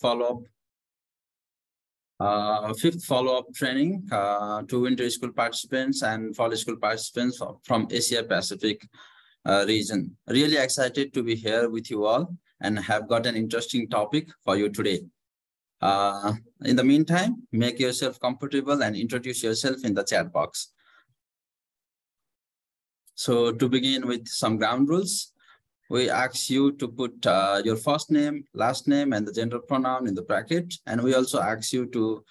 follow-up training to winter school participants and fall school participants from Asia Pacific region. Really excited to be here with you all and have got an interesting topic for you today. In the meantime, make yourself comfortable and introduce yourself in the chat box. So to begin with some ground rules, we ask you to put your first name, last name, and the gender pronoun in the bracket. And we also ask you to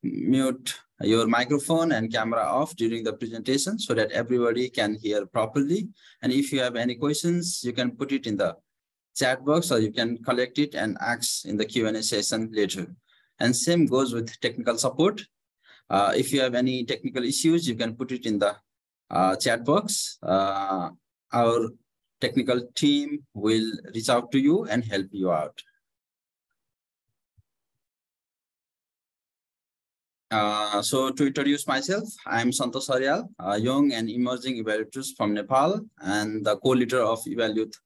mute your microphone and camera off during the presentation so that everybody can hear properly. And if you have any questions, you can put it in the chat box or you can collect it and ask in the Q&A session later. And same goes with technical support. If you have any technical issues, you can put it in the chat box. Our technical team will reach out to you and help you out. So to introduce myself, I'm Santosh Aryal, a young and emerging evaluators from Nepal and the co-leader of Evaluate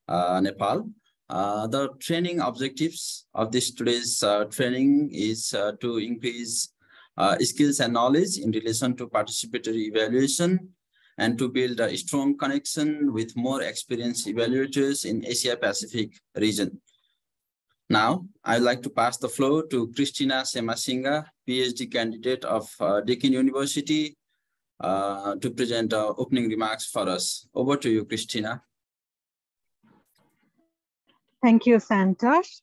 Nepal. The training objectives of today's training is to increase skills and knowledge in relation to participatory evaluation and to build a strong connection with more experienced evaluators in Asia Pacific region. Now, I'd like to pass the floor to Christina Semasinga, PhD candidate of Deakin University, to present opening remarks for us. Over to you, Christina. Thank you, Santosh.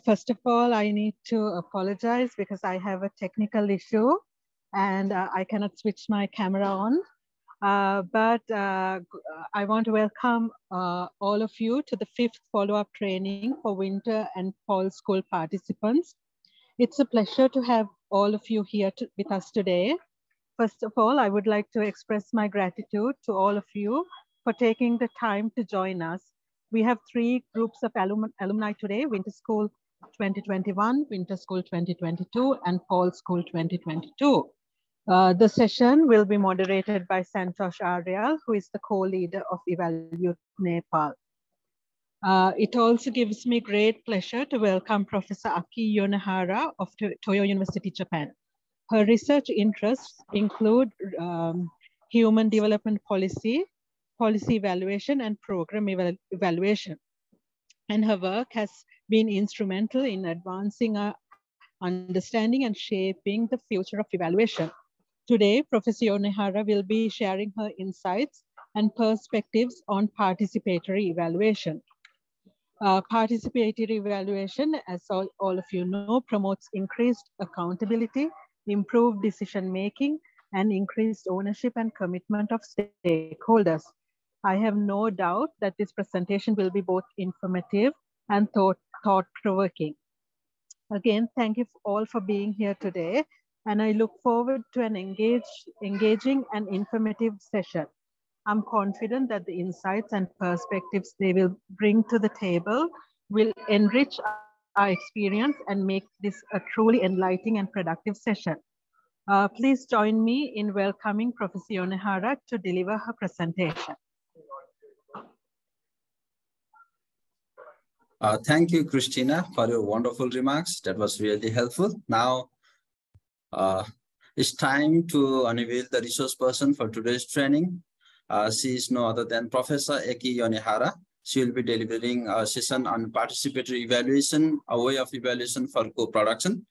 First of all, I need to apologize because I have a technical issue and I cannot switch my camera on. But I want to welcome all of you to the 5th follow-up training for winter and fall school participants. It's a pleasure to have all of you here with us today. First of all, I would like to express my gratitude to all of you for taking the time to join us. We have 3 groups of alumni today: Winter School 2021, Winter School 2022, and Fall School 2022. The session will be moderated by Santosh Aryal, who is the co-leader of Evaluate Nepal. It also gives me great pleasure to welcome Professor Aki Yonehara of Toyo University, Japan. Her research interests include human development policy, policy evaluation, and program evaluation. And her work has been instrumental in advancing our understanding and shaping the future of evaluation. Today, Professor Yonehara will be sharing her insights and perspectives on participatory evaluation. Participatory evaluation, as all of you know, promotes increased accountability, improved decision-making, and increased ownership and commitment of stakeholders. I have no doubt that this presentation will be both informative and thought-provoking. Again, thank you all for being here today, and I look forward to an engaging and informative session. I'm confident that the insights and perspectives they will bring to the table will enrich our experience and make this a truly enlightening and productive session. Please join me in welcoming Professor Yonehara to deliver her presentation. Thank you, Christina, for your wonderful remarks. That was really helpful. Now, it's time to unveil the resource person for today's training. She is no other than Professor Aki Yonehara. She will be delivering a session on participatory evaluation, a way of evaluation for co-production.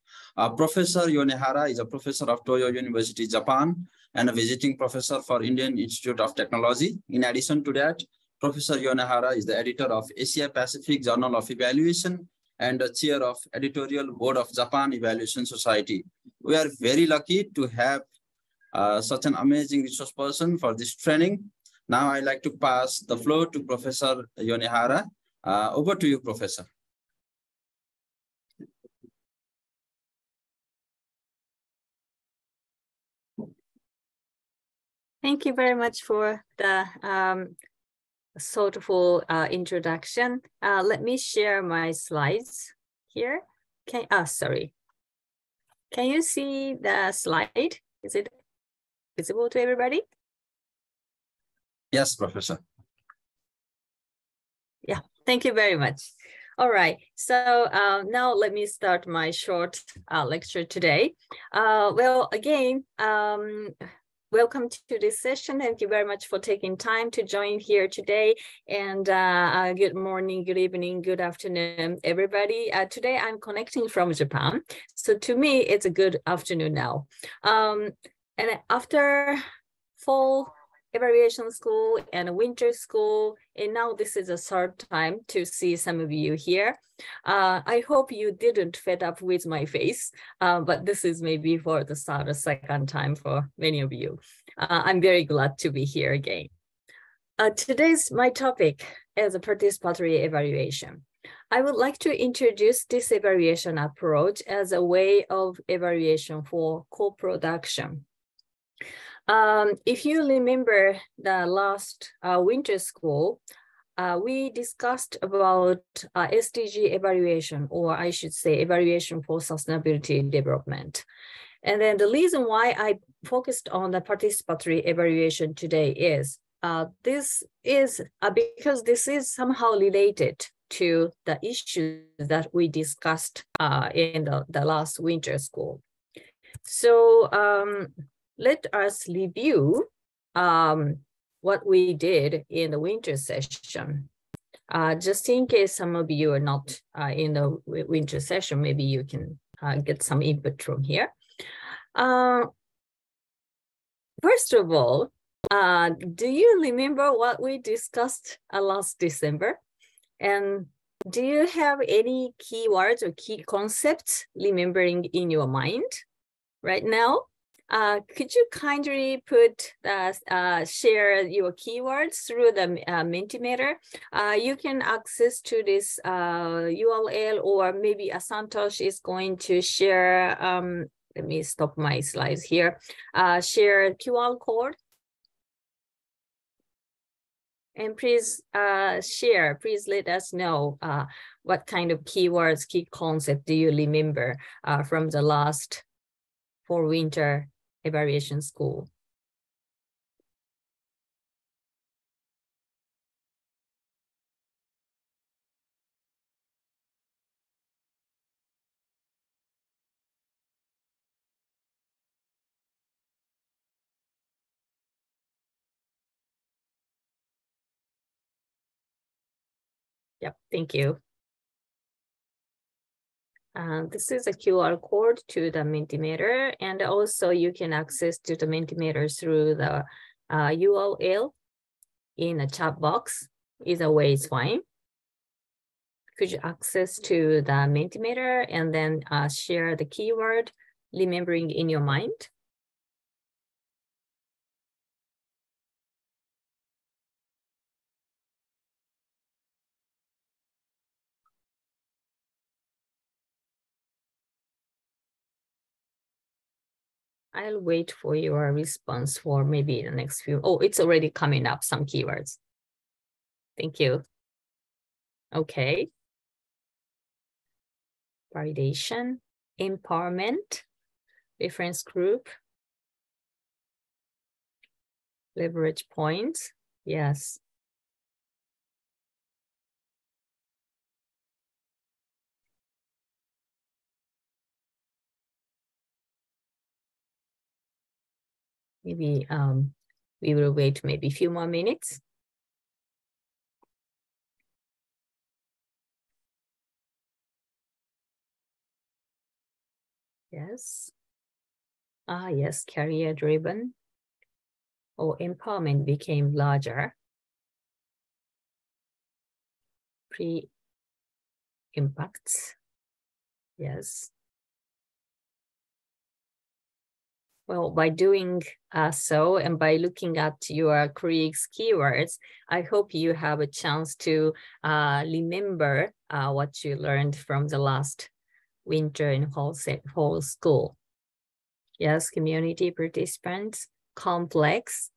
Professor Yonehara is a professor of Toyo University, Japan, and a visiting professor for Indian Institute of Technology. In addition to that, Professor Yonehara is the editor of Asia Pacific Journal of Evaluation and the chair of editorial board of Japan Evaluation Society. We are very lucky to have such an amazing resource person for this training. Now I'd like to pass the floor to Professor Yonehara. Over to you, Professor. Thank you very much for the thoughtful introduction. Let me share my slides here. Sorry. Can you see the slide? Is it visible to everybody? Yes, Professor. Yeah, thank you very much. All right, so now let me start my short lecture today. Well, again, welcome to this session. Thank you very much for taking time to join here today. And good morning, good evening, good afternoon, everybody. Today I'm connecting from Japan. So to me, it's a good afternoon now. And after fall evaluation school and winter school, and now this is a third time to see some of you here. I hope you didn't fed up with my face, but this is maybe for the third or second time for many of you. I'm very glad to be here again. Today's my topic is a participatory evaluation. I would like to introduce this evaluation approach as a way of evaluation for co-production. If you remember the last winter school, we discussed about SDG evaluation, or I should say evaluation for sustainability development. And then the reason why I focused on the participatory evaluation today is this is because this is somehow related to the issues that we discussed in the last winter school. So let us review what we did in the winter session. Just in case some of you are not in the winter session, maybe you can get some input from here. First of all, do you remember what we discussed last December? And do you have any keywords or key concepts remembering in your mind right now? Could you kindly put share your keywords through the Mentimeter? You can access to this URL, or maybe Santosh is going to share. Let me stop my slides here. Share QR code. And please share, please let us know what kind of keywords, key concept do you remember from the last for winter evaluation school. Yep, thank you. This is a QR code to the Mentimeter, and also you can access to the Mentimeter through the URL in a chat box. Either way is fine. Could you access to the Mentimeter and then share the keyword, remembering in your mind? I'll wait for your response for maybe the next few. Oh, it's already coming up, some keywords. Thank you. Okay. Validation, empowerment, reference group, leverage points. Yes. Maybe we will wait maybe a few more minutes. Yes. Yes, career driven or empowerment became larger. Pre-impacts. Yes. Well, by doing so and by looking at your colleagues' keywords, I hope you have a chance to remember what you learned from the last winter and fall school. Yes, community participants, complex.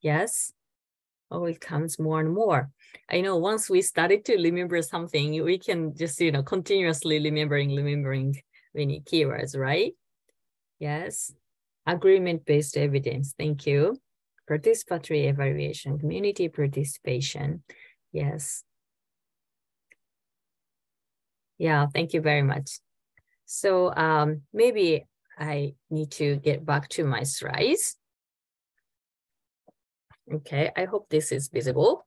Yes. Oh, it comes more and more. I know once we started to remember something, we can just, continuously remembering many keywords, right? Yes. Agreement-based evidence, thank you. Participatory evaluation, community participation, yes. Yeah, thank you very much. So maybe I need to get back to my slides. Okay, I hope this is visible.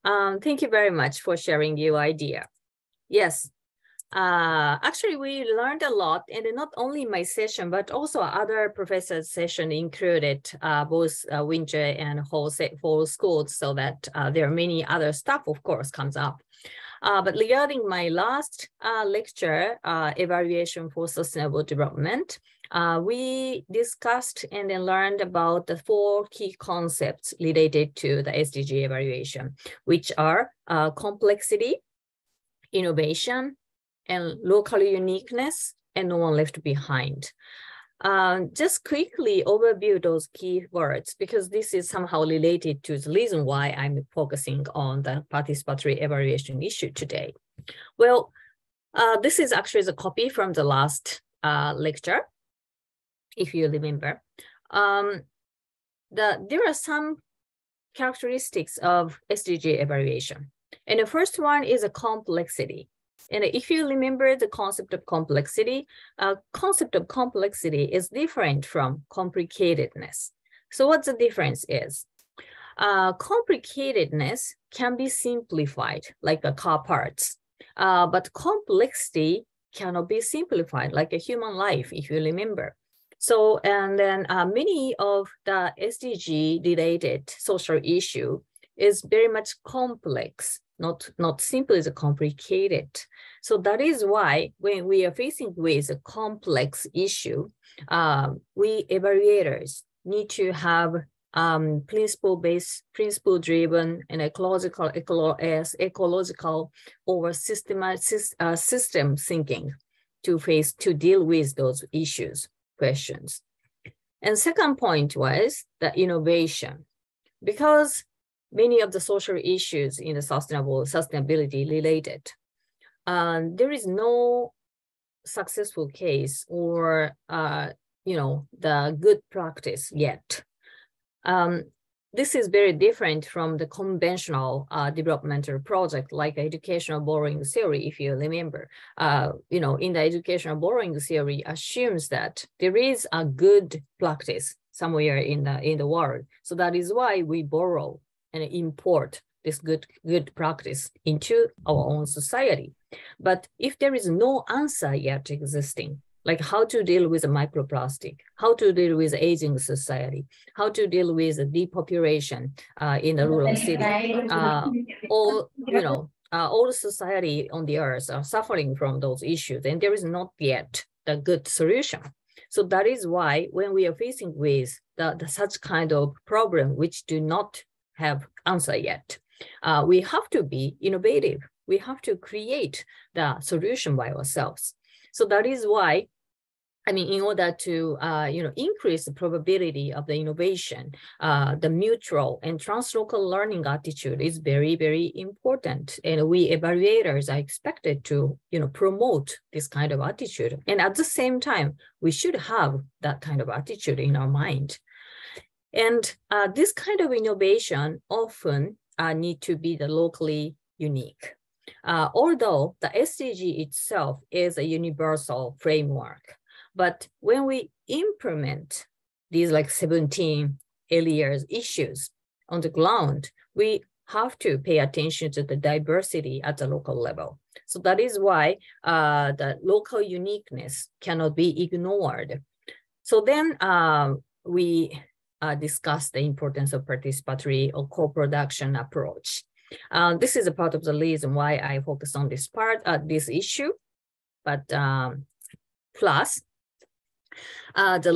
Thank you very much for sharing your idea. Yes, actually we learned a lot, and not only my session, but also other professors' session included both winter and whole schools, so that there are many other stuff, of course, comes up. But regarding my last lecture, Evaluation for Sustainable Development, we discussed and then learned about the 4 key concepts related to the SDG evaluation, which are complexity, innovation, and local uniqueness, and no one left behind. Just quickly overview those key words, because this is somehow related to the reason why I'm focusing on the participatory evaluation issue today. Well, this is actually the copy from the last lecture, if you remember. There are some characteristics of SDG evaluation. And the first one is a complexity. And if you remember the concept of complexity is different from complicatedness. So what the difference is? Complicatedness can be simplified, like the car parts, but complexity cannot be simplified, like a human life, if you remember. So, and then many of the SDG-related social issue is very much complex, not simply the complicated. So that is why when we are facing with a complex issue, we evaluators need to have principle-based, principle-driven, and ecological or system thinking to deal with those issues, questions. And second point was the innovation, because many of the social issues in the sustainability related, there is no successful case or the good practice yet. This is very different from the conventional developmental project like educational borrowing theory, if you remember. In the educational borrowing theory assumes that there is a good practice somewhere in the world. So that is why we borrow and import this good practice into our own society. But if there is no answer yet existing, like how to deal with microplastic, how to deal with aging society, how to deal with depopulation in the rural city, all the society on the earth are suffering from those issues, and there is not yet a good solution. So that is why when we are facing with such kind of problem which do not have answer yet, we have to be innovative. We have to create the solution by ourselves. So that is why, in order to increase the probability of the innovation, the mutual and translocal learning attitude is very, very important. And we evaluators are expected to promote this kind of attitude. And at the same time, we should have that kind of attitude in our mind. And this kind of innovation often need to be the locally unique. Although the SDG itself is a universal framework, but when we implement these like 17 areas issues on the ground, we have to pay attention to the diversity at the local level. So that is why the local uniqueness cannot be ignored. So then we discussed the importance of participatory or co-production approach. This is a part of the reason why I focus on this part, this issue, but plus the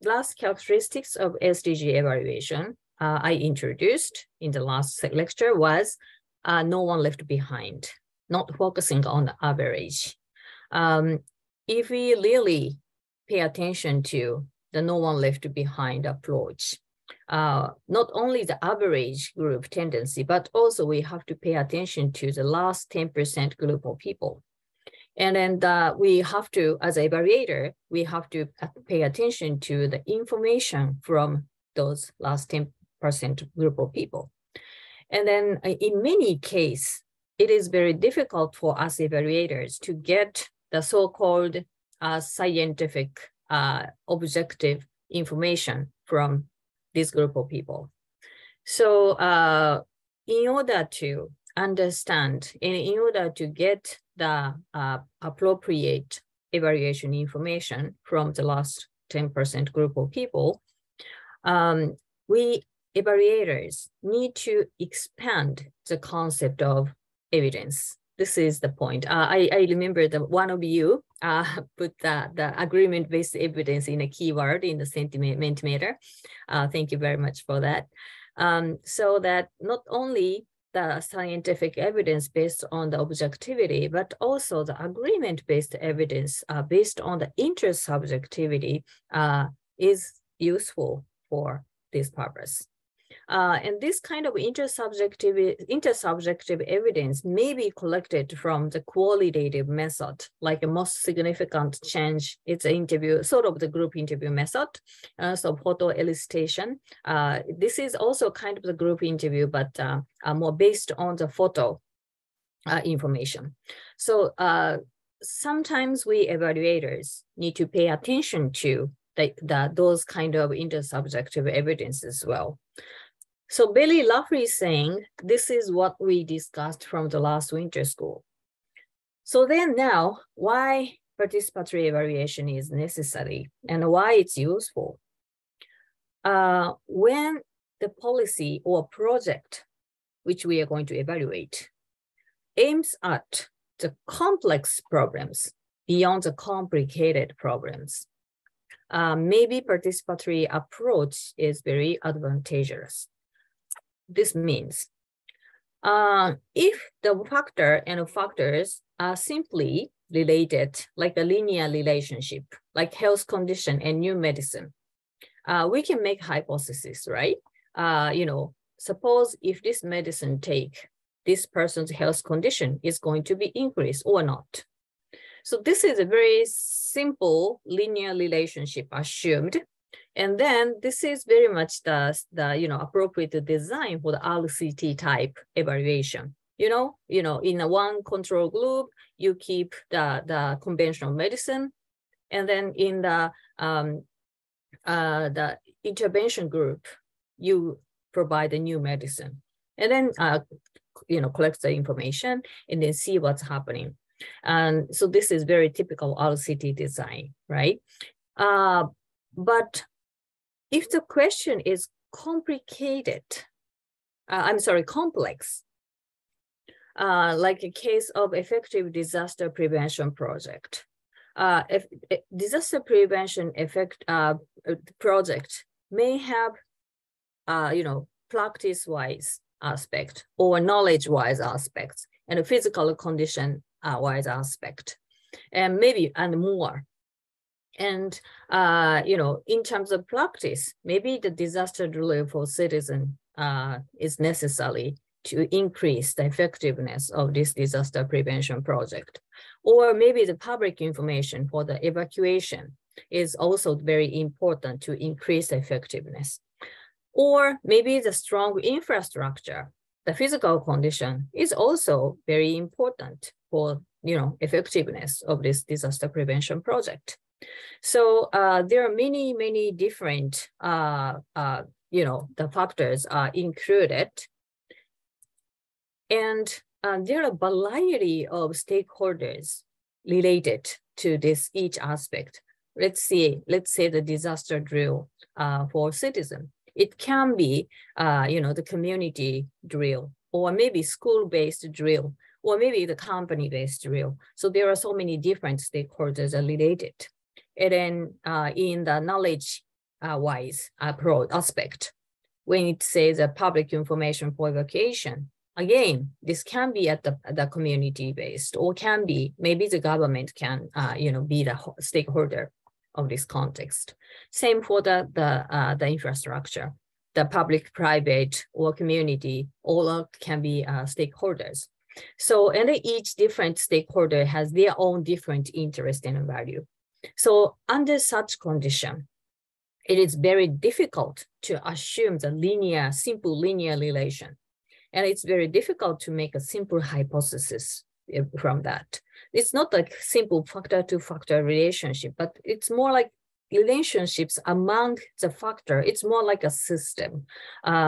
last characteristics of SDG evaluation I introduced in the last lecture was no one left behind, not focusing on the average. If we really pay attention to the no one left behind approach, not only the average group tendency, but also we have to pay attention to the last 10% group of people. And then we have to, as an evaluator, we have to pay attention to the information from those last 10% group of people. And then in many cases, it is very difficult for us evaluators to get the so-called scientific objective information from this group of people. So in order to understand and in order to get the appropriate evaluation information from the last 10% group of people, we evaluators need to expand the concept of evidence. This is the point. I remember that one of you put the agreement-based evidence in a keyword in the sentiment meter. Thank you very much for that. So that not only the scientific evidence based on the objectivity, but also the agreement-based evidence based on the intersubjectivity is useful for this purpose. And this kind of intersubjective evidence may be collected from the qualitative method, like a most significant change. It's an interview, sort of the group interview method. So photo elicitation. This is also kind of the group interview, but more based on the photo information. So sometimes we evaluators need to pay attention to those kind of intersubjective evidence as well. So Bailey Laughley is saying, this is what we discussed from the last winter school. So then now, why participatory evaluation is necessary and why it's useful? When the policy or project, which we are going to evaluate, aims at the complex problems beyond the complicated problems, maybe participatory approach is very advantageous. This means if the factor and factors are simply related, like a linear relationship, like health condition and new medicine, we can make hypotheses, right? Suppose if this medicine take, this person's health condition is going to be increased or not. So this is a very simple linear relationship assumed. And then this is very much the appropriate design for the RCT type evaluation. In a one control group, you keep the conventional medicine, and then in the intervention group, you provide the new medicine, and then collect the information and then see what's happening. And so this is very typical RCT design, right? But if the question is complex, like a case of effective disaster prevention project, if disaster prevention project may have, practice-wise aspect or knowledge-wise aspects and a physical condition-wise aspect, and more. And, in terms of practice, maybe the disaster drill for citizen is necessary to increase the effectiveness of this disaster prevention project. Or maybe the public information for the evacuation is also very important to increase effectiveness. Or maybe the strong infrastructure, the physical condition is also very important for, effectiveness of this disaster prevention project. So there are many different, the factors are included. And there are a variety of stakeholders related to this each aspect. Let's say the disaster drill for citizen. It can be, the community drill, or maybe school-based drill, or maybe the company-based drill. So there are so many different stakeholders related. And then in the knowledge-wise aspect, when it says public information for evacuation, again, this can be at the community-based, or can be, maybe the government can, be the stakeholder of this context. Same for the infrastructure, the public, private, or community, all can be stakeholders. So, and each different stakeholder has their own different interest and value. So under such condition, it is very difficult to assume the simple linear relation. And it's very difficult to make a simple hypothesis from that. It's not like simple factor-to-factor relationship, but it's more like relationships among the factor. It's more like a system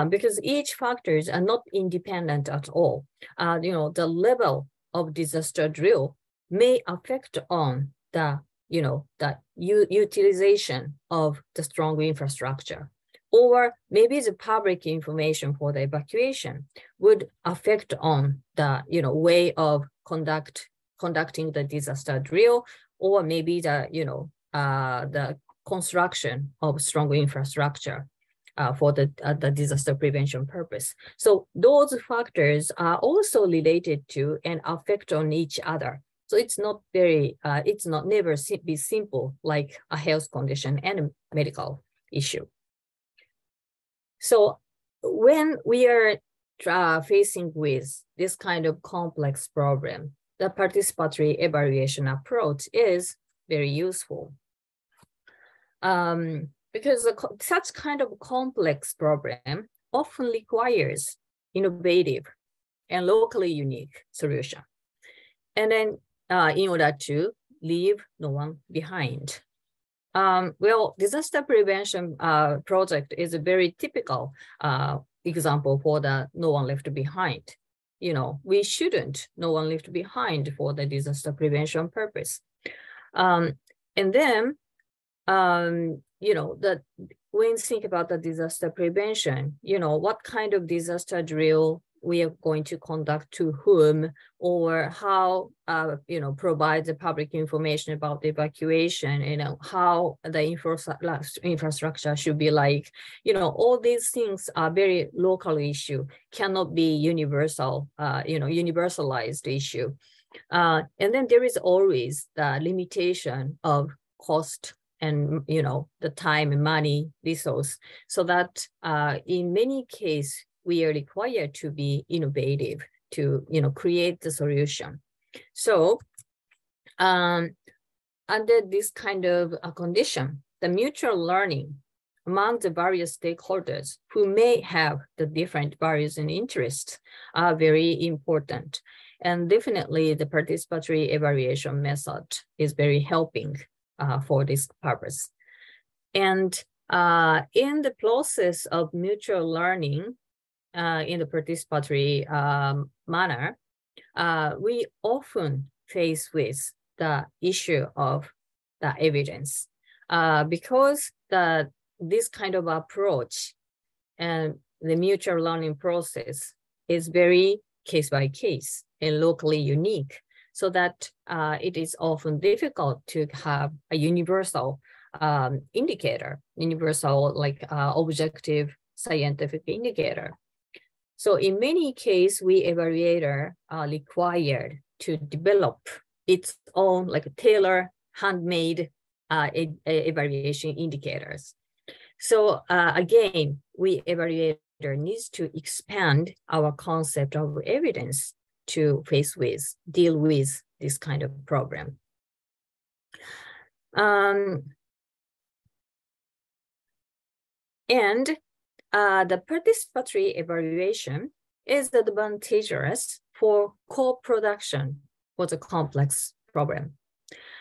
because each factors are not independent at all. The level of disaster drill may affect on the utilization of the strong infrastructure, or maybe the public information for the evacuation would affect on the way of conducting the disaster drill, or maybe the construction of strong infrastructure for the disaster prevention purpose. So those factors are also related to and affect on each other. So it's not never be simple like a health condition and a medical issue. So when we are facing with this kind of complex problem, the participatory evaluation approach is very useful. Because such kind of complex problem often requires innovative and locally unique solution. And then in order to leave no one behind. Well, disaster prevention project is a very typical example for the no one left behind. We shouldn't no one left behind for the disaster prevention purpose. And then, when think about the disaster prevention, what kind of disaster drill we are going to conduct to whom, or how, provide the public information about the evacuation, how the infrastructure should be like, all these things are very local issue, cannot be universal, universalized issue. And then there is always the limitation of cost and, the time and money, resource, so that in many cases, we are required to be innovative to, create the solution. So under this kind of a condition, the mutual learning among the various stakeholders who may have the different values and interests are very important. And definitely the participatory evaluation method is very helping for this purpose. And in the process of mutual learning, in the participatory manner, we often face with the issue of the evidence because this kind of approach and the mutual learning process is very case by case and locally unique, so that it is often difficult to have a universal indicator, universal objective scientific indicator. So in many cases, we evaluator are required to develop its own tailor handmade evaluation indicators. So again, we evaluator needs to expand our concept of evidence to deal with this kind of problem. And the participatory evaluation is advantageous for co-production for the complex problem.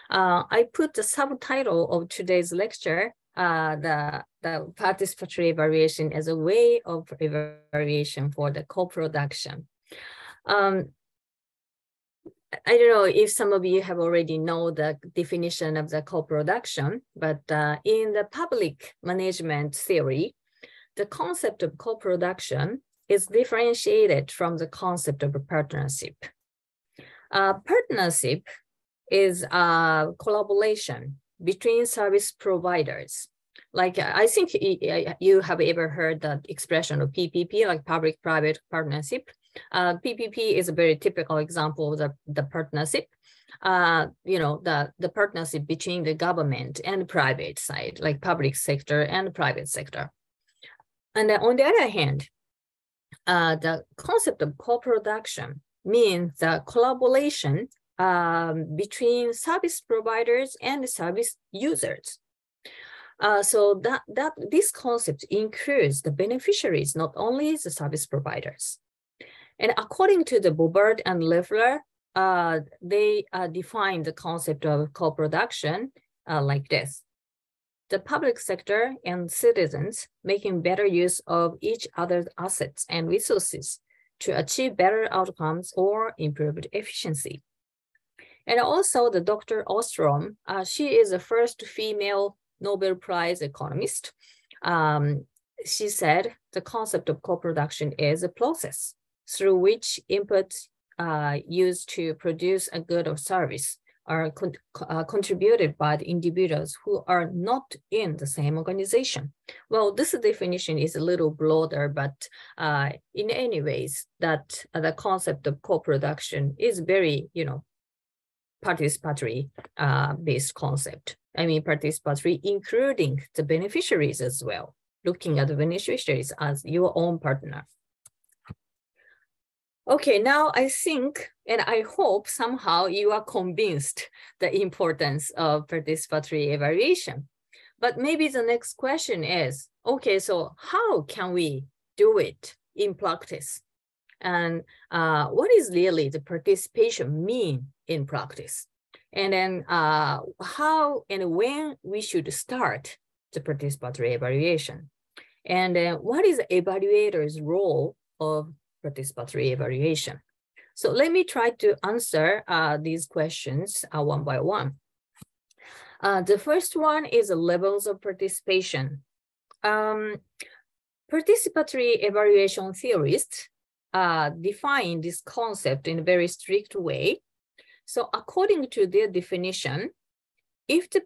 I put the subtitle of today's lecture, the participatory evaluation as a way of evaluation for the co-production. I don't know if some of you have already know the definition of the co-production, but in the public management theory, the concept of co-production is differentiated from the concept of a partnership. Partnership is a collaboration between service providers. Like I think you have ever heard the expression of PPP, like public-private partnership. PPP is a very typical example of the partnership. The partnership between the government and private side, like public sector and private sector. And on the other hand, the concept of co-production means the collaboration between service providers and service users. So this concept includes the beneficiaries, not only the service providers. And according to the Boebert and Leffler, they defined the concept of co-production like this. The public sector and citizens making better use of each other's assets and resources to achieve better outcomes or improved efficiency. And also the Dr. Ostrom, she is the first female Nobel Prize economist. She said the concept of co-production is a process through which inputs used to produce a good or service are contributed by the individuals who are not in the same organization. Well, this definition is a little broader, but in any ways, that the concept of co-production is very, participatory based concept. I mean, participatory, including the beneficiaries as well, looking at the beneficiaries as your own partner. Okay, now I think, and I hope somehow you are convinced the importance of participatory evaluation. But maybe the next question is, okay, so how can we do it in practice? And what is really the participation mean in practice? And then how and when we should start the participatory evaluation? And then what is the evaluator's role of participatory evaluation? So let me try to answer these questions one by one. The first one is the levels of participation. Participatory evaluation theorists define this concept in a very strict way. So according to their definition, if the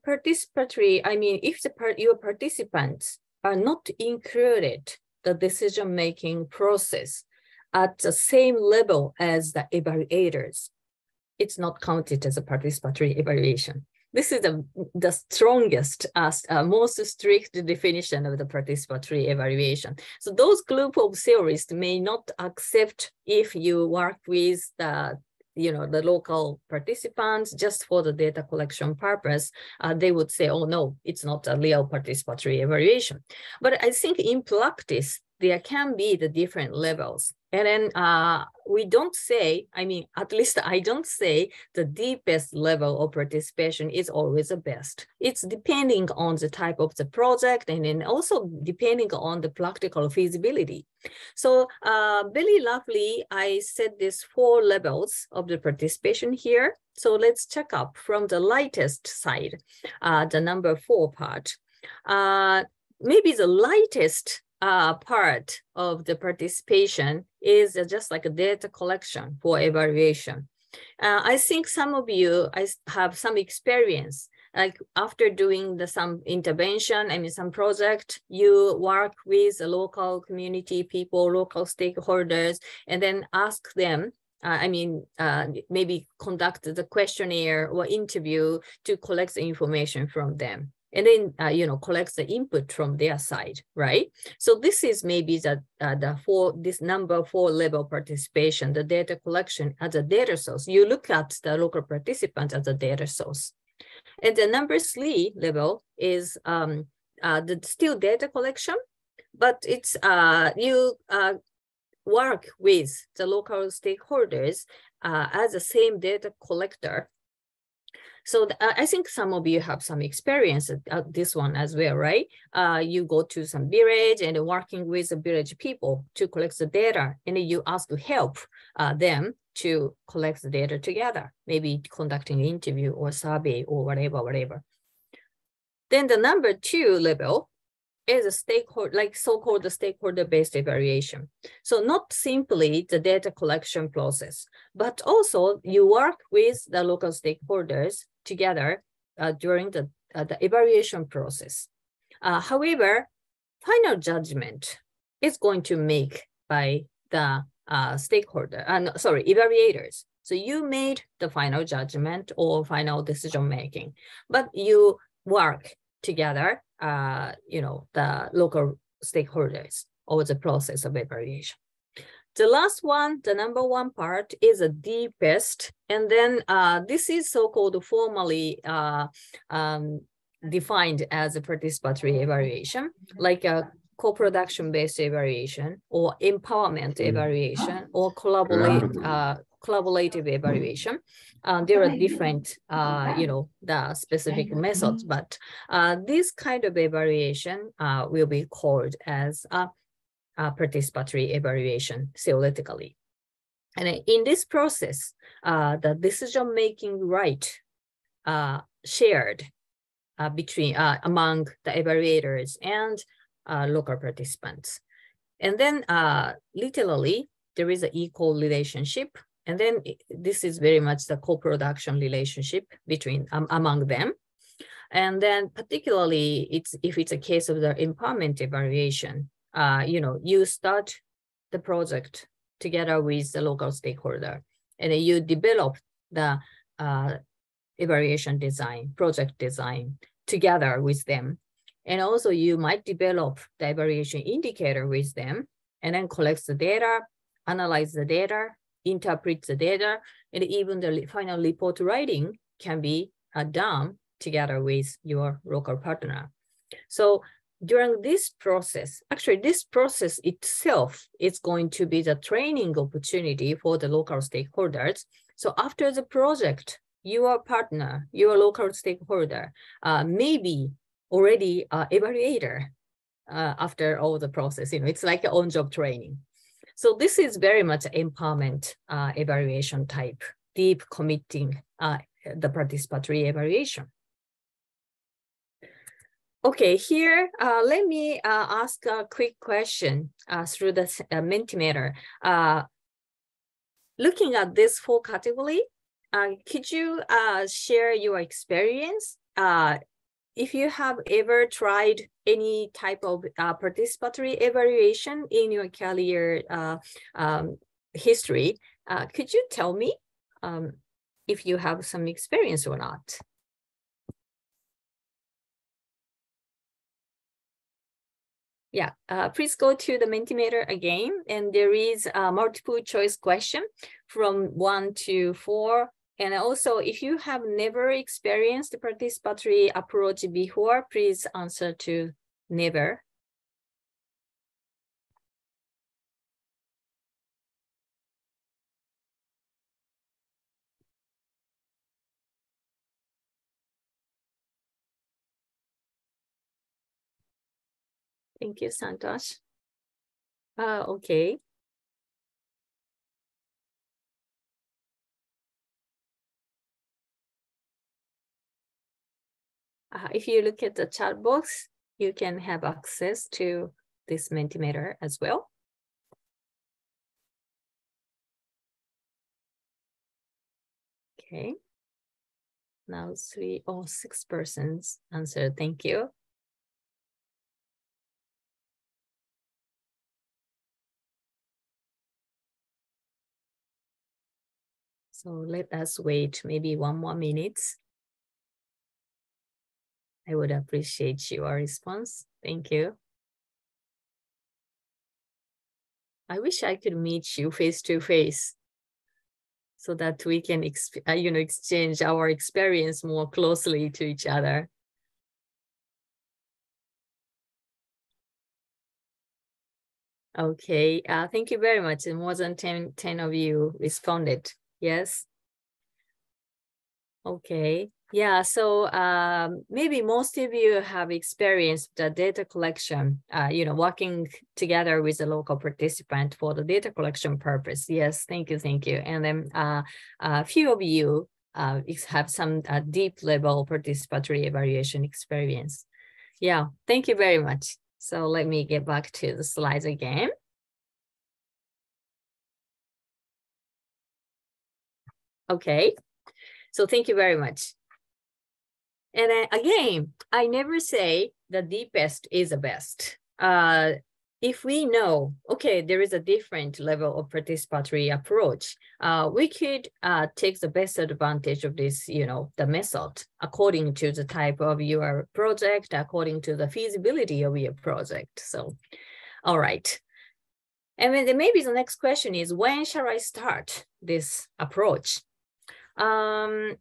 your participants are not included the decision-making process at the same level as the evaluators, it's not counted as a participatory evaluation. This is the strongest, most strict definition of the participatory evaluation. So those group of theorists may not accept if you work with the local participants just for the data collection purpose. They would say, oh no, it's not a real participatory evaluation. But I think in practice, there can be the different levels. And then we don't say, at least I don't say the deepest level of participation is always the best. It's depending on the type of the project and then also depending on the practical feasibility. So very roughly, I said these 4 levels of the participation here. So let's check up from the lightest side, the number 4 part. Maybe the lightest part of the participation is just like a data collection for evaluation. I think some of you have some experience, like after doing some intervention, some project, you work with the local community people, local stakeholders, and then ask them, maybe conduct the questionnaire or interview to collect the information from them. And then, collect the input from their side, right? So this is maybe this number 4 level participation, the data collection as a data source. You look at the local participant as a data source. And the number 3 level is the still data collection, but it's you work with the local stakeholders as the same data collector. So I think some of you have some experience at this one as well, right? You go to some village and working with the village people to collect the data, and you ask to help them to collect the data together, maybe conducting an interview or survey or whatever. Then the number 2 level is a stakeholder, like so-called the stakeholder-based evaluation. So not simply the data collection process, but also you work with the local stakeholders together during the evaluation process. However, final judgment is going to make by the evaluators. So you made the final judgment or final decision making, but you work together, the local stakeholders over the process of evaluation. The last one, the number 1 part, is the deepest. And then this is so-called formally defined as a participatory evaluation, like co-production based evaluation or empowerment evaluation or collaborative evaluation. There are different, the specific methods, but this kind of evaluation will be called as a participatory evaluation theoretically. And in this process, the decision-making right shared between among the evaluators and local participants. And then literally, there is an equal relationship. And then this is very much the co-production relationship between among them. And then particularly, if it's a case of the empowerment evaluation, you start the project together with the local stakeholder, and you develop the evaluation design, project design together with them. And also you might develop the evaluation indicator with them, and then collect the data, analyze the data, interpret the data, and even the final report writing can be done together with your local partner. So during this process, actually this process itself is going to be the training opportunity for the local stakeholders. So after the project, your partner, your local stakeholder, maybe already evaluator after all the process. It's like an on-job training. So this is very much empowerment evaluation type, deep committing the participatory evaluation. Okay, here, let me ask a quick question through the Mentimeter. Looking at this full category, could you share your experience? If you have ever tried any type of participatory evaluation in your career history, could you tell me if you have some experience or not? Yeah, please go to the Mentimeter again, and there is a multiple choice question from 1 to 4. And also, if you have never experienced the participatory approach before, please answer to never. Thank you, Santosh. Okay. If you look at the chat box, you can have access to this Mentimeter as well. Okay. Now 3 or 6 persons answered. Thank you. So let us wait maybe 1 more minute. I would appreciate your response. Thank you. I wish I could meet you face to face so that we can exchange our experience more closely to each other. Okay, thank you very much. More than 10 of you responded. Yes. Okay. Yeah, so maybe most of you have experienced the data collection, working together with the local participant for the data collection purpose. Yes, thank you. And then a few of you have some deep level participatory evaluation experience. Yeah, thank you very much. So let me get back to the slides again. Okay, so thank you very much. And then again, I never say the deepest is the best. If we know, okay, there is a different level of participatory approach, we could take the best advantage of this, the method according to the type of your project, according to the feasibility of your project. So, all right. And then maybe the next question is, when shall I start this approach? Well,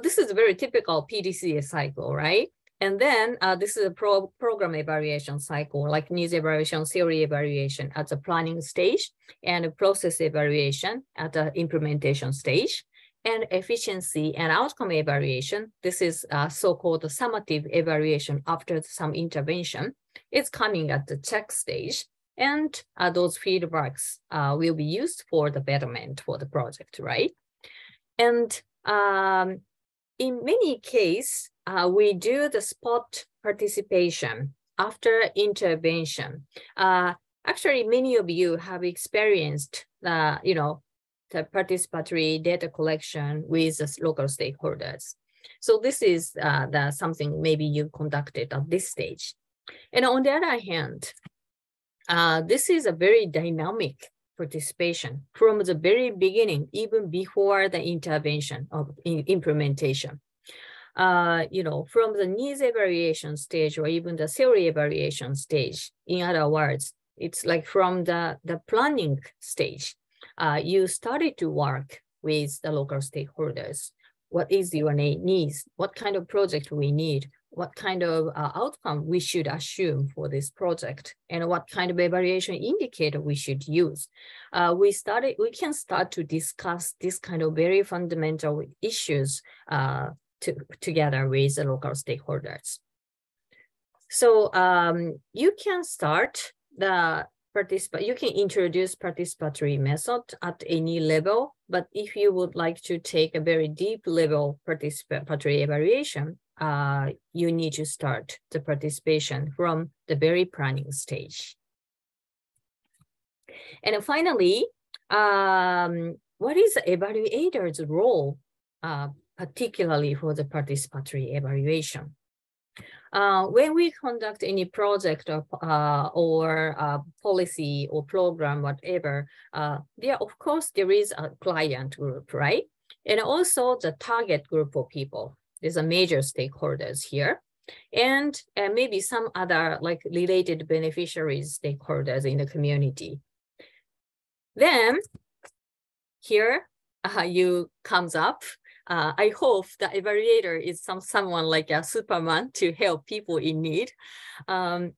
this is a very typical PDCA cycle, right? And then this is a program evaluation cycle, like needs evaluation, theory evaluation at the planning stage, and a process evaluation at the implementation stage, and efficiency and outcome evaluation. This is so-called summative evaluation after some intervention. It's coming at the check stage, and those feedbacks will be used for the betterment for the project, right? And in many cases, we do the spot participation after intervention. Actually, many of you have experienced the participatory data collection with the local stakeholders. So this is something maybe you conducted at this stage. And on the other hand, this is a very dynamic participation from the very beginning, even before the intervention of implementation. From the needs evaluation stage or even the theory evaluation stage, in other words, it's like from the planning stage, you started to work with the local stakeholders. What is your needs? What kind of project we need? What kind of outcome we should assume for this project, and what kind of evaluation indicator we should use. We can start to discuss this kind of very fundamental issues together with the local stakeholders. So you can start you can introduce participatory method at any level, but if you would like to take a very deep level participatory evaluation, you need to start the participation from the very planning stage. And finally, what is the evaluator's role, particularly for the participatory evaluation? When we conduct any project or policy or program, whatever, of course, there is a client group, right? And also the target group of people. There's a major stakeholders here. And maybe some other like related beneficiaries, stakeholders in the community. Then here you comes up. I hope the evaluator is someone like a Superman to help people in need. As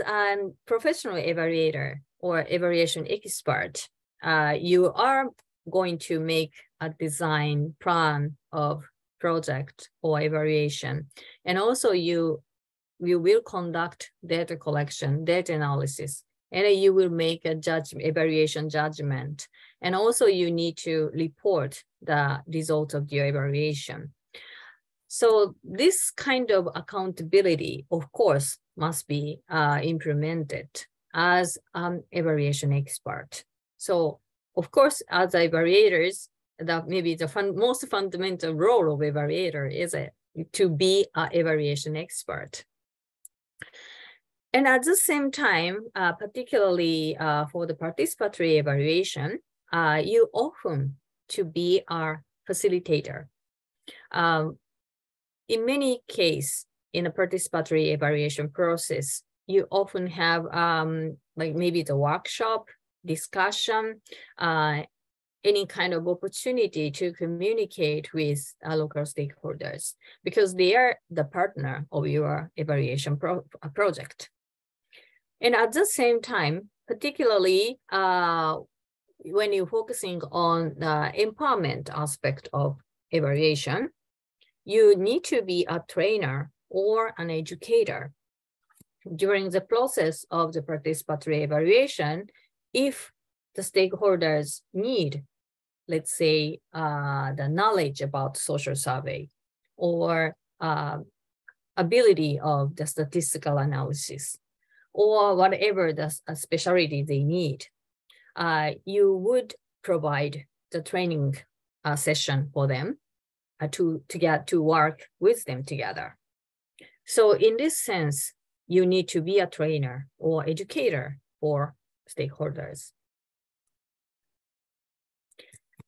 a professional evaluator or evaluation expert, you are going to make a design plan of project or evaluation. And also you will conduct data collection, data analysis, and you will make a evaluation judgment. And also you need to report the result of your evaluation. So this kind of accountability, of course, must be implemented as an evaluation expert. So of course, as evaluators, maybe the most fundamental role of evaluator is to be an evaluation expert. And at the same time, particularly for the participatory evaluation, you often to be a facilitator. In many cases, in a participatory evaluation process, you often have like maybe the workshop, discussion, any kind of opportunity to communicate with local stakeholders because they are the partner of your evaluation project. And at the same time, particularly when you're focusing on the empowerment aspect of evaluation, you need to be a trainer or an educator. During the process of the participatory evaluation, if the stakeholders need, let's say, the knowledge about social survey or ability of the statistical analysis or whatever the specialty they need, you would provide the training session for them to get to work with them together. So in this sense, you need to be a trainer or educator for stakeholders.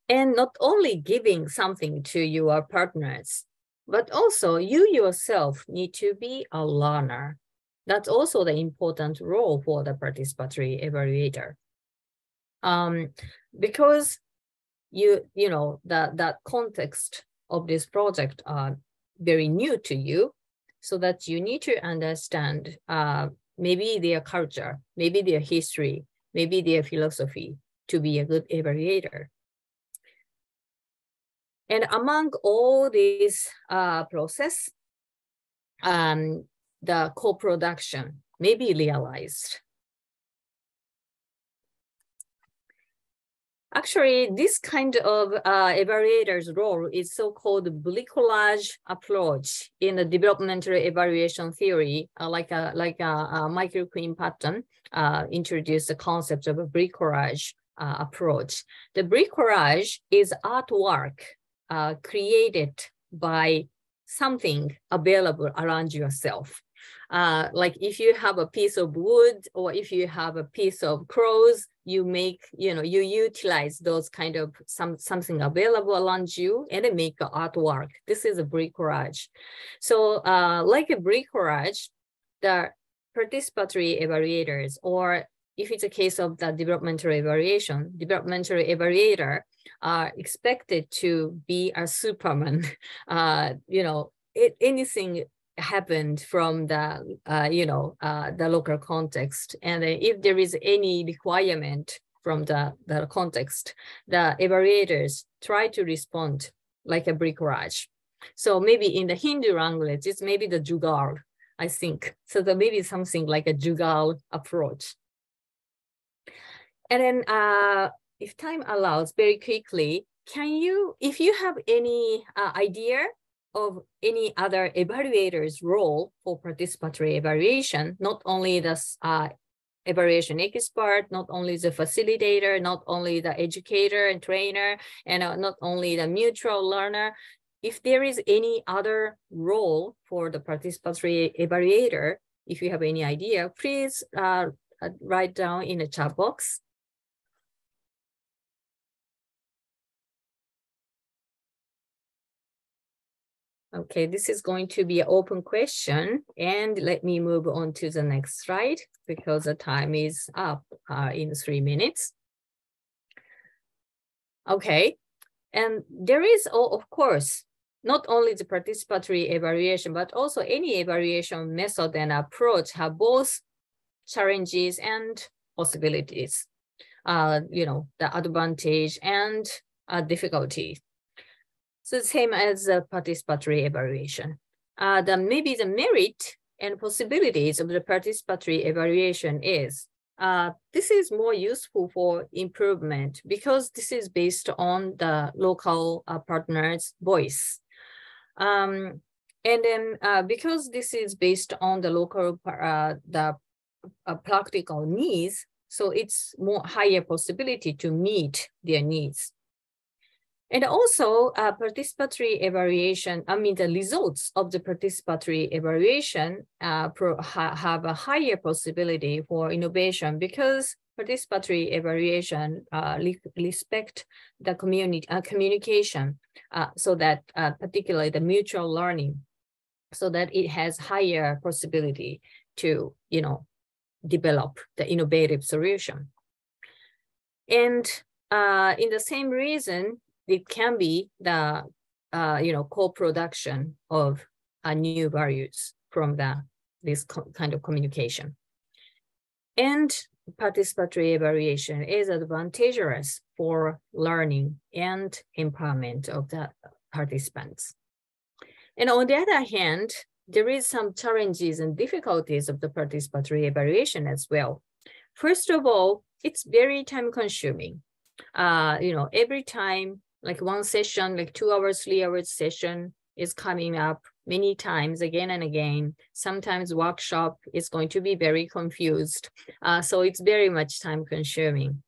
And not only giving something to your partners, but also you yourself need to be a learner. That's also the important role for the participatory evaluator. Because that context of this project very new to you, so that you need to understand maybe their culture, maybe their history, maybe their philosophy to be a good evaluator. And among all these process, the co-production may be realized. Actually, this kind of evaluator's role is so-called bricolage approach in the developmental evaluation theory, like Michael Quinn Patton introduced the concept of a bricolage approach. The bricolage is artwork created by something available around yourself. Like if you have a piece of wood or if you have a piece of clothes, you make, you utilize those kind of something available around you and then make an artwork. This is a bricolage. So like a bricolage, the participatory evaluators, or if it's a case of the developmental evaluator are expected to be a Superman. Anything happened from the the local context, and if there is any requirement from the context, the evaluators try to respond like a bricolage. So maybe in the Hindu language, it's maybe the jugaad, I think. So there may be something like a jugaad approach. And then if time allows, very quickly, if you have any idea of any other evaluator's role for participatory evaluation, not only the evaluation expert, not only the facilitator, not only the educator and trainer, and not only the mutual learner, if there is any other role for the participatory evaluator, if you have any idea, please write down in the chat box. Okay, this is going to be an open question, and let me move on to the next slide because the time is up in 3 minutes. Okay, and there is, of course, not only the participatory evaluation, but also any evaluation method and approach have both challenges and possibilities, the advantage and difficulty. So same as the participatory evaluation. Maybe the merit and possibilities of the participatory evaluation is, this is more useful for improvement because this is based on the local partner's voice. And then because this is based on the local, practical needs, so it's more higher possibility to meet their needs. And also participatory evaluation, the results of the participatory evaluation have a higher possibility for innovation because participatory evaluation respect the communication, so that particularly the mutual learning, so that it has higher possibility to, develop the innovative solution. And in the same reason, it can be the co-production of new values from this kind of communication. And participatory evaluation is advantageous for learning and empowerment of the participants. And on the other hand, there is some challenges and difficulties of the participatory evaluation as well. First of all, it's very time consuming. Every time, like one session, like 2 hours, 3 hours session is coming up many times again and again. Sometimes workshop is going to be very confused. So it's very much time consuming.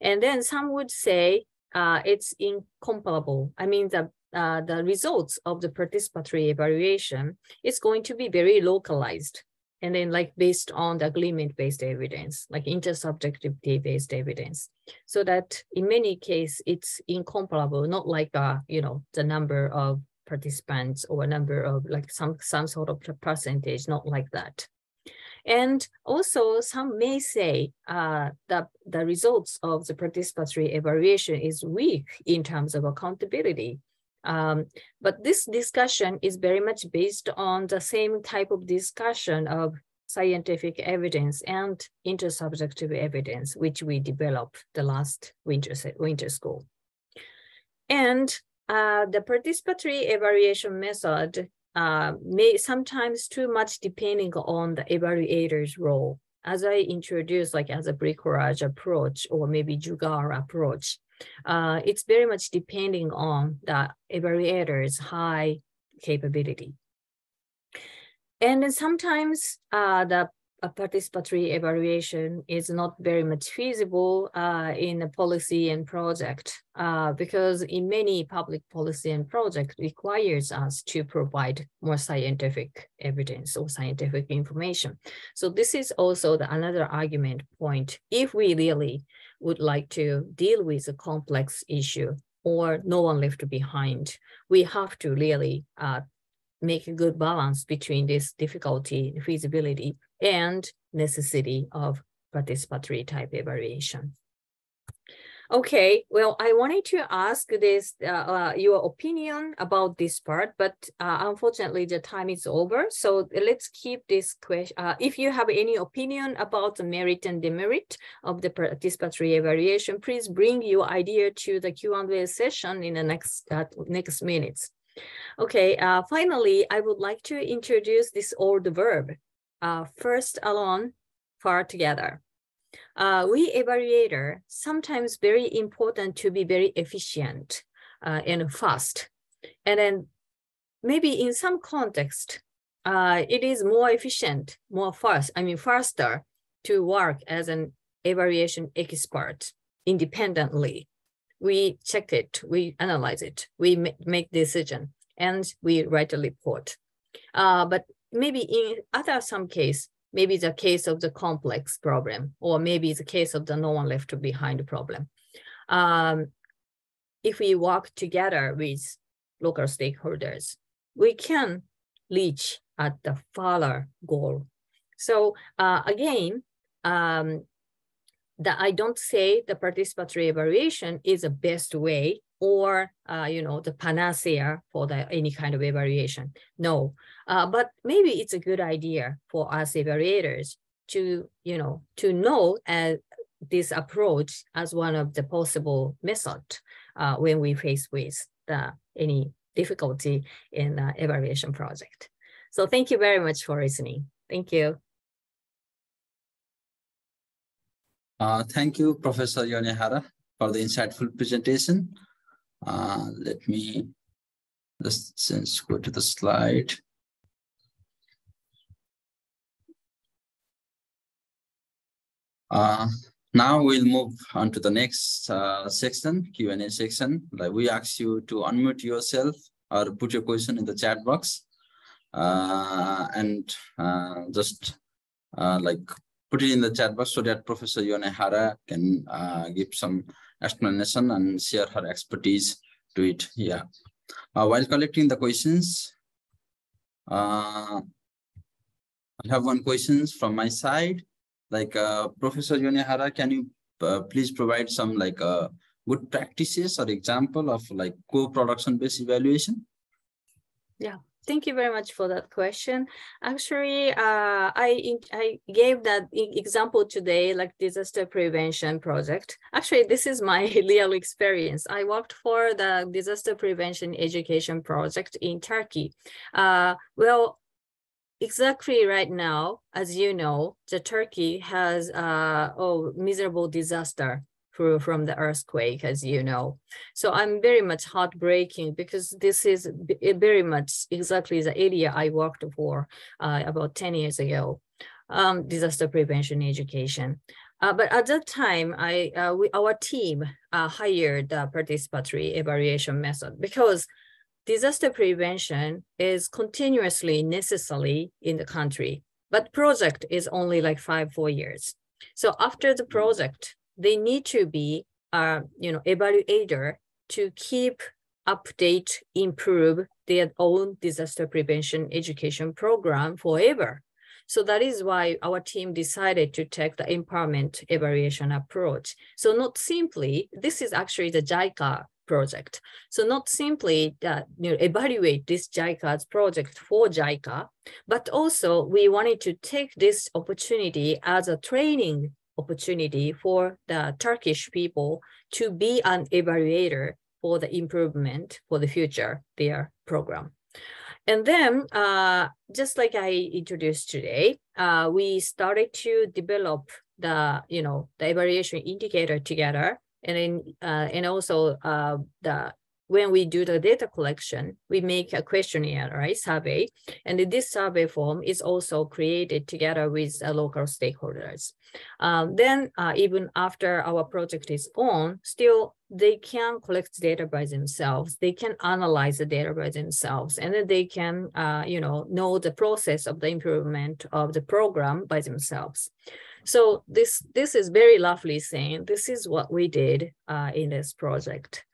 And then some would say it's incomparable. The results of the participatory evaluation is going to be very localized. And then based on the agreement-based evidence, like intersubjectivity-based evidence. So that in many cases, it's incomparable, not like, the number of participants or a number of some sort of percentage, not like that. And also some may say that the results of the participatory evaluation is weak in terms of accountability. But this discussion is very much based on the same type of discussion of scientific evidence and intersubjective evidence, which we developed the last winter school. And the participatory evaluation method may sometimes too much depending on the evaluator's role. As I introduced, like as a bricolage approach or maybe Jugaar approach, it's very much depending on the evaluator's high capability. And then sometimes the participatory evaluation is not very much feasible in a policy and project because in many public policy and project requires us to provide more scientific evidence or scientific information. So this is also another argument point. If we really would like to deal with a complex issue or no one left behind, we have to really make a good balance between this difficulty, feasibility, and necessity of participatory type evaluation. Okay, well, I wanted to ask this your opinion about this part, but unfortunately the time is over. So let's keep this question. If you have any opinion about the merit and demerit of the participatory evaluation, please bring your idea to the Q&A session in the next minutes. Okay, finally, I would like to introduce this old verb, first alone, far together. We evaluator sometimes very important to be very efficient and fast. And then maybe in some context, it is more efficient, faster to work as an evaluation expert independently. We check it, we analyze it, we make decision, and we write a report. But maybe in some case, maybe the case of the complex problem, or maybe the case of the no one left behind problem. If we work together with local stakeholders, we can reach at the farther goal. So again, I don't say the participatory evaluation is the best way or the panacea for any kind of evaluation. No, but maybe it's a good idea for us evaluators to know this approach as one of the possible methods when we face with any difficulty in the evaluation project. So thank you very much for listening. Thank you. Thank you, Professor Yonehara, for the insightful presentation. Let me just go to the slide. Now we'll move on to the next section, Q&A section. Like we ask you to unmute yourself or put your question in the chat box, and just put it in the chat box so that Professor Yonehara can give some explanation and share her expertise to it here. While collecting the questions, I have one question from my side. Professor Yonehara, can you please provide some good practices or example of co-production based evaluation? Yeah. Thank you very much for that question. Actually, I gave that example today, like disaster prevention project. Actually, this is my real experience. I worked for the disaster prevention education project in Turkey. Well, exactly right now, as you know, the Turkey has miserable disaster from the earthquake, as you know. So I'm very much heartbreaking because this is very much exactly the area I worked for about 10 years ago, disaster prevention education. But at that time, our team hired the participatory evaluation method because disaster prevention is continuously necessary in the country, but project is only like 4 years. So after the project, they need to be, evaluator to keep, update, improve their own disaster prevention education program forever. So that is why our team decided to take the empowerment evaluation approach. So not simply, this is actually the JICA project. So not simply evaluate this JICA's project for JICA, but also we wanted to take this opportunity as a training opportunity for the Turkish people to be an evaluator for the improvement for the future, their program. And then, just like I introduced today, we started to develop the evaluation indicator together, and then and also when we do the data collection, we make a questionnaire, right, survey, and this survey form is also created together with local stakeholders. Then even after our project is on, still they can collect data by themselves. They can analyze the data by themselves, and then they can know the process of the improvement of the program by themselves. So this is very lovely saying. This is what we did in this project.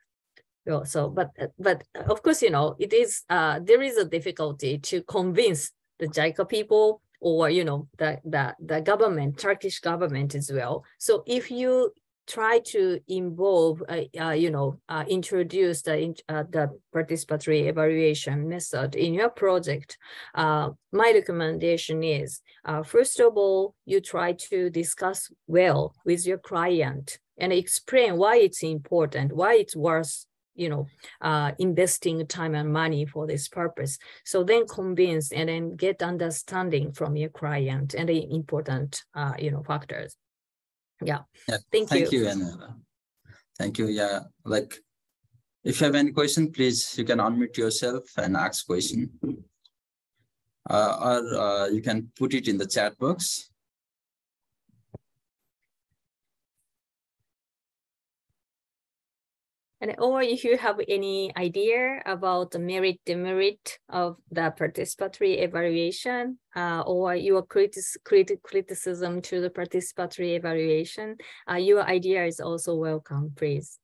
So, but of course, it is there is a difficulty to convince the JICA people or the government, Turkish government as well. So if you try to involve, introduce the participatory evaluation method in your project, my recommendation is, first of all, you try to discuss well with your client and explain why it's important, why it's worth investing time and money for this purpose. So then convince and then get understanding from your client and the important, factors. Yeah. Thank you. Thank you, Anna. Thank you. Yeah. Like, if you have any question, please, you can unmute yourself and ask question. Or you can put it in the chat box. And or if you have any idea about the merit, demerit of the participatory evaluation, or your criticism to the participatory evaluation, your idea is also welcome, please.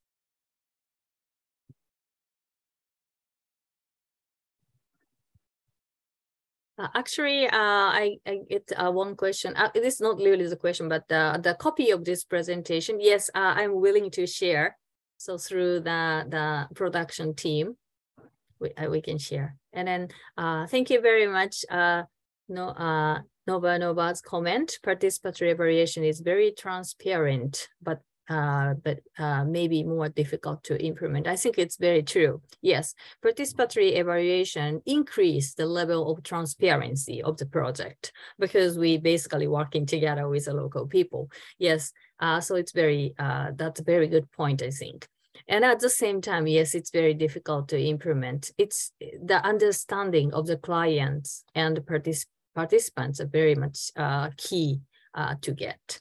Actually, I get one question. It is not really the question, but the copy of this presentation, yes, I'm willing to share. So through the production team, we can share. And then thank you very much, Nova's comment. Participatory evaluation is very transparent, but maybe more difficult to implement. I think it's very true. Yes, participatory evaluation increase the level of transparency of the project because we basically working together with the local people. Yes. So it's that's a very good point, I think. And at the same time, yes, it's very difficult to implement. It's the understanding of the clients and the participants are very much key to get.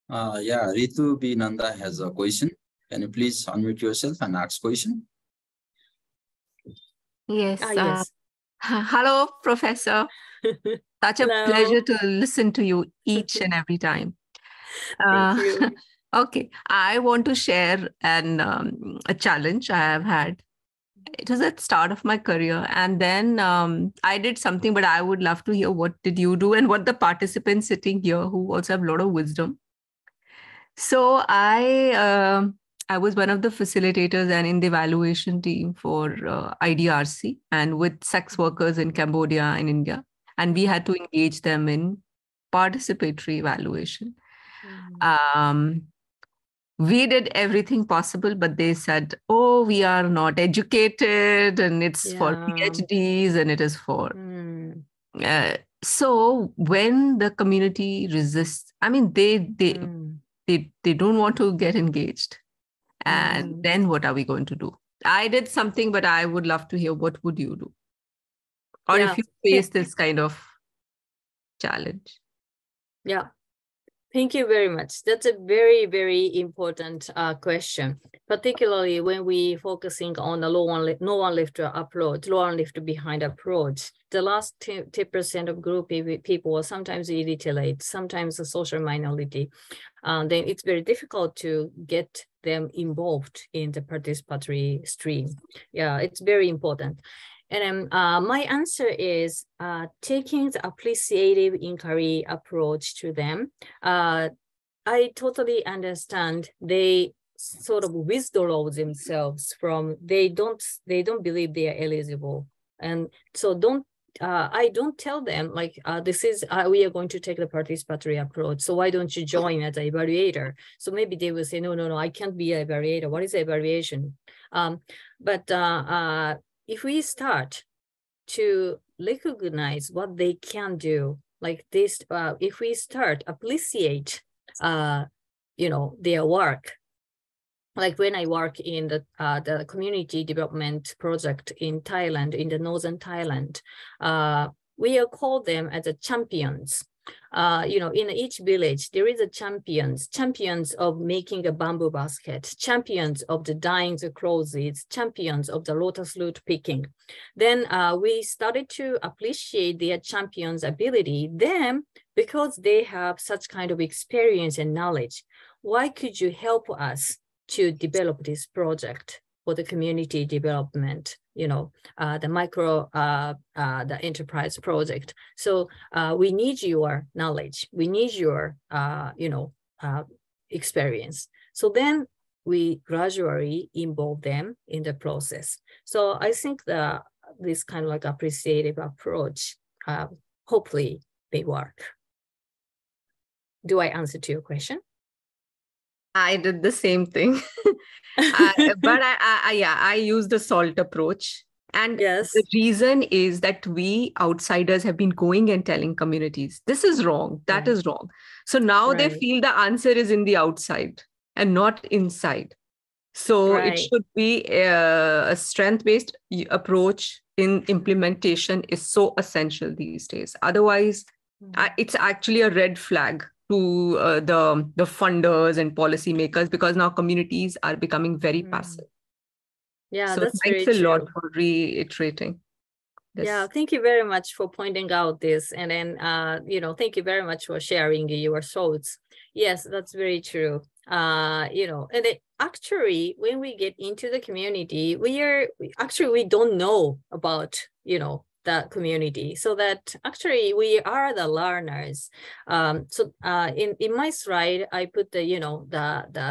Yeah, Ritu B. Nanda has a question. Can you please unmute yourself and ask question? Yes. Yes. Hello, Professor. Such a pleasure to listen to you each and every time. Thank you. Okay, I want to share a challenge I have had. It was at the start of my career, and then I did something, but I would love to hear what did you do and what the participants sitting here who also have a lot of wisdom. So I was one of the facilitators and in the evaluation team for IDRC and with sex workers in Cambodia and India. And we had to engage them in participatory evaluation. We did everything possible, but they said, oh, we are not educated and it's for PhDs and it is for... So when the community resists, I mean, they don't want to get engaged. And then what are we going to do? I did something, but I would love to hear what would you do? Or if you face this kind of challenge. Yeah. Thank you very much. That's a very, very important question, particularly when we focusing on the no one left approach, no one left behind approach. The last 10% of group people are sometimes illiterate, sometimes a social minority. Then it's very difficult to get them involved in the participatory stream. Yeah, it's very important. And my answer is taking the appreciative inquiry approach to them. I totally understand. They sort of withdraw themselves from, they don't believe they are eligible. And so I don't tell them like, this is, we are going to take the participatory approach. So why don't you join as an evaluator? So maybe they will say, no, I can't be an evaluator. What is evaluation? But if we start to recognize what they can do, like this, if we start appreciate, their work. Like when I work in the community development project in Thailand, in the northern Thailand, we call them as the champions. In each village, there is a champions of making a bamboo basket, champions of the dyeing the clothes, champions of the lotus root picking. Then we started to appreciate their champions' ability. Then, because they have such kind of experience and knowledge, why could you help us to develop this project for the community development, the micro, the enterprise project. So we need your knowledge. We need your, experience. So then we gradually involve them in the process. So I think this kind of like appreciative approach, hopefully may work. Do I answer to your question? I did the same thing, but I used the SALT approach. And yes, the reason is that we outsiders have been going and telling communities, this is wrong, that is wrong. So now they feel the answer is in the outside and not inside. So it should be a strength-based approach in implementation is so essential these days. Otherwise, it's actually a red flag to the funders and policymakers, because now communities are becoming very passive. Yeah, so that's thanks very a lot true. for reiterating this. Yeah, thank you very much for pointing out this. And then, thank you very much for sharing your thoughts. Yes, that's very true. And actually, when we get into the community, we don't know about, the community, so that actually we are the learners. In my slide, I put the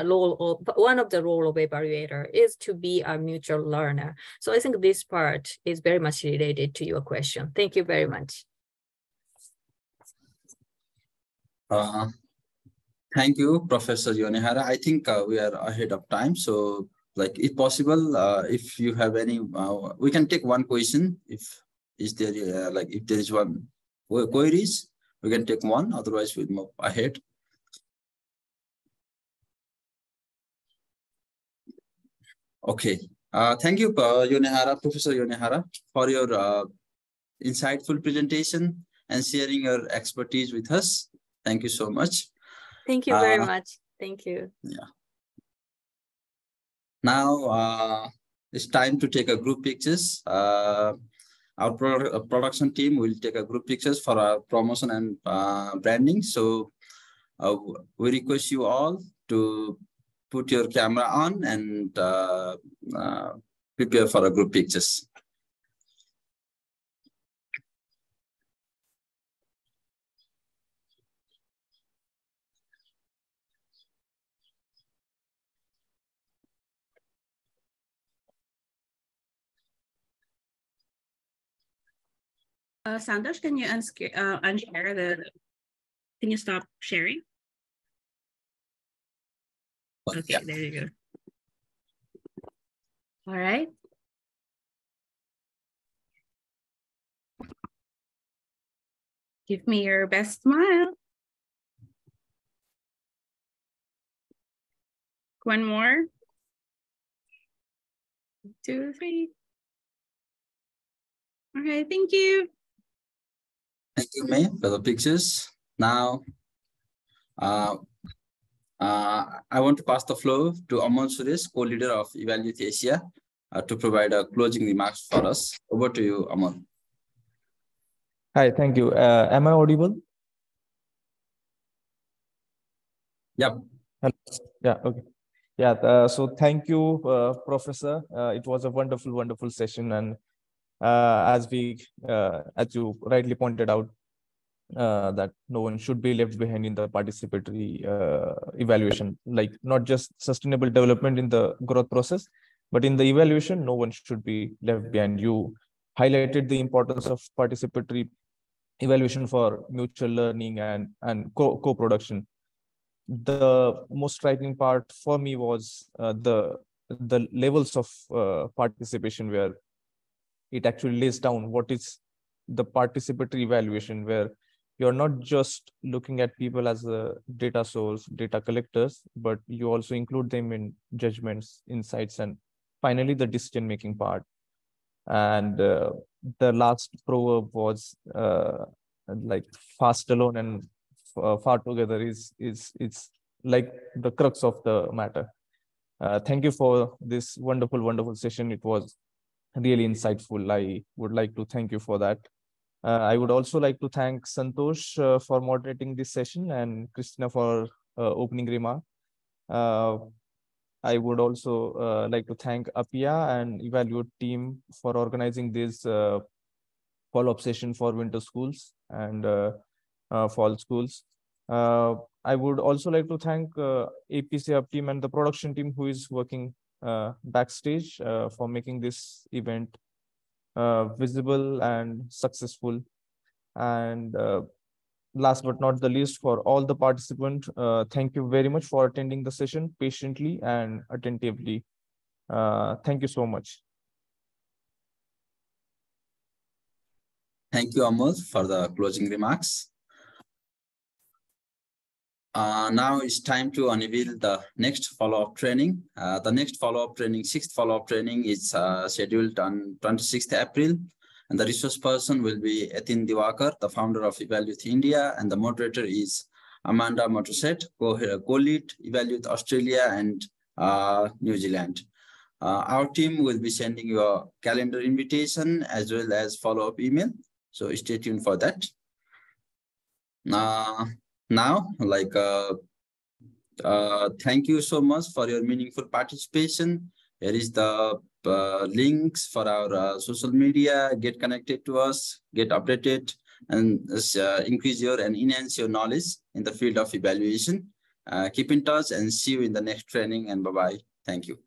role of one of the role of evaluator is to be a mutual learner. So I think this part is very much related to your question. Thank you very much. Thank you, Professor Yonehara. I think we are ahead of time. So, like, if possible, if you have any, we can take one question. If there is one queries, we can take one. Otherwise, we'll move ahead. Okay. Thank you, Professor Yonehara, for your insightful presentation and sharing your expertise with us. Thank you so much. Thank you very much. Thank you. Yeah. Now it's time to take a group pictures. Our production team will take a group pictures for our promotion and branding. So we request you all to put your camera on and prepare for a group pictures. Santosh, can you unshare can you stop sharing? Okay, yeah. There you go. All right. Give me your best smile. One more. 2, 3. All right, thank you. Thank you, May, for the pictures. Now, I want to pass the floor to Aman Suresh, co-leader of Evaluate Asia, to provide a closing remarks for us. Over to you, Aman. Hi, thank you. Am I audible? Yep. Yeah, okay. Yeah, so thank you, Professor. It was a wonderful, wonderful session. And as you rightly pointed out, that no one should be left behind in the participatory evaluation, like not just sustainable development in the growth process, but in the evaluation, no one should be left behind. You highlighted the importance of participatory evaluation for mutual learning and co-production. The most striking part for me was the levels of participation, where it actually lays down what is the participatory evaluation, where you're not just looking at people as a data source, data collectors, but you also include them in judgments, insights, and finally the decision-making part. And the last proverb was like fast alone and far together is like the crux of the matter. Thank you for this wonderful session. It was really insightful. I would like to thank you for that. I would also like to thank Santosh for moderating this session and Christina for opening remark. I would also like to thank Apia and Evaluate team for organizing this follow-up session for winter schools and fall schools. I would also like to thank APC Hub team and the production team who is working backstage for making this event visible and successful. And last but not the least, for all the participants, thank you very much for attending the session patiently and attentively. Thank you so much. Thank you, Amol, for the closing remarks. Now it's time to unveil the next follow-up training. The next follow-up training, 6th follow-up training, is scheduled on 26th April. And the resource person will be Etin Diwakar, the founder of Evaluate India, and the moderator is Amanda Motoset, co-lead Evaluate Australia and New Zealand. Our team will be sending you a calendar invitation as well as follow-up email. So stay tuned for that. Now, thank you so much for your meaningful participation. Here is the links for our social media. Get connected to us, get updated, and increase your and enhance your knowledge in the field of evaluation. Keep in touch and see you in the next training, and bye-bye. Thank you.